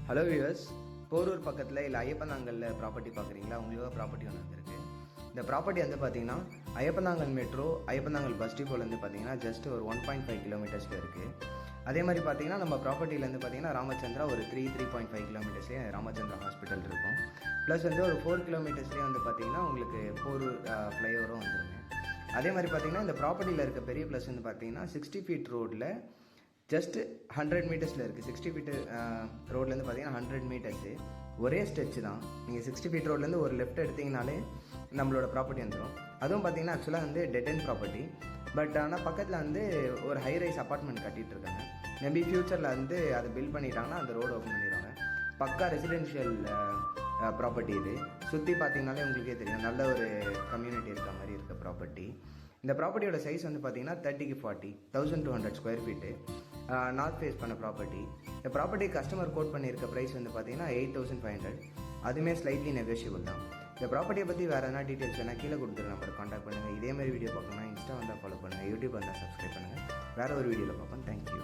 Hello viewers, Porur பக்கத்தில் இல்லை ஐயப்பந்தாங்கலில் property பார்க்குறீங்களா? உங்களுக்கு ப்ராப்பர்ட்டி ஒன்று வந்துருக்கு. இந்த ப்ராப்பர்ட்டி வந்து பார்த்தீங்கன்னா ஐயப்பந்தாங்கல் மெட்ரோ ஐயப்பந்தாங்கல் பஸ் டிப்போலேருந்து பார்த்தீங்கன்னா ஜஸ்ட் ஒரு 1.5 கிலோமீட்டர்ஸில் இருக்குது. அதே மாதிரி பார்த்தீங்கன்னா நம்ம ப்ராப்பர்ட்டிலேருந்து பார்த்தீங்கன்னா ராமச்சந்திரா ஒரு 3.5 கிலோமீட்டர்ஸ்லேயே ராமச்சந்திரா ஹாஸ்பிட்டல் இருக்கும். ப்ளஸ் வந்து ஒரு 4 கிலோமீட்டர்ஸ்லேயே வந்து பார்த்தீங்கன்னா உங்களுக்கு போரூர் ஃப்ளைஓவரும் வந்துருங்க. அதே மாதிரி பார்த்தீங்கன்னா இந்த ப்ராப்பர்ட்டியில் இருக்க பெரிய ப்ளஸ் வந்து பார்த்தீங்கன்னா 60 ஃபீட் ரோடில் ஜஸ்ட் 100 மீட்டர்ஸில் இருக்குது. 60 ஃபீட் ரோட்லேருந்து பார்த்தீங்கன்னா 100 மீட்டர்ஸு ஒரே ஸ்ட்ரெச் தான். நீங்கள் 60 ஃபீட் ரோட்லேருந்து ஒரு லெஃப்ட் எடுத்திங்கனாலே நம்மளோட ப்ராப்பர்ட்டி வந்துடும். அதுவும் பார்த்தீங்கன்னா ஆக்சுவலாக வந்து டெட் அண்ட் ப்ராப்பர்ட்டி. பட் ஆனால் பக்கத்தில் வந்து ஒரு ஹை ரைஸ் அப்பார்ட்மெண்ட் கட்டிகிட்டு இருக்காங்க. மேபி ஃப்யூச்சரில் வந்து அதை பில்ட் பண்ணிட்டாங்கன்னா அந்த ரோடு ஓப்பன் பண்ணிடுவாங்க. பக்கா ரெசிடென்ஷியல் ப்ராப்பர்ட்டி இது. சுற்றி பார்த்தீங்கனாலே உங்களுக்கே தெரியும், நல்ல ஒரு கம்யூனிட்டி இருக்க மாதிரி இருக்க ப்ராப்பர்ட்டி. இந்த ப்ராப்பர்ட்டியோட சைஸ் வந்து பார்த்தீங்கன்னா 30க்கு 40 1200 ஸ்கொயர் ஃபீட்டு நார்த் ஃபேஸ் பண்ண ப்ராப்பர்ட்டி. இந்த ப்ராப்பர்ட்டி கஸ்டமர் கோட் பண்ணியிருக்க ப்ரைஸ் வந்து பார்த்தீங்கன்னா 8500. அதுவுமே ஸ்லைட்லி நெகோஷியபிள் தான். இந்த ப்ராப்பர்ட்டியை பற்றி வேறு எதனா டீட்டெயில்ஸ் வேணால் கீழே கொடுத்துரு நம்பர் காண்டாக்ட் பண்ணுங்கள். இதேமாதிரி வீடியோ பார்க்கணும்னா இன்ஸ்டா வந்தால் ஃபாலோ பண்ணுங்கள், யூடியூப் வந்தால் சப்ஸ்கிரைப் பண்ணுங்கள். வேறு ஒரு வீடியோவில் பார்ப்போம். தேங்க்யூ.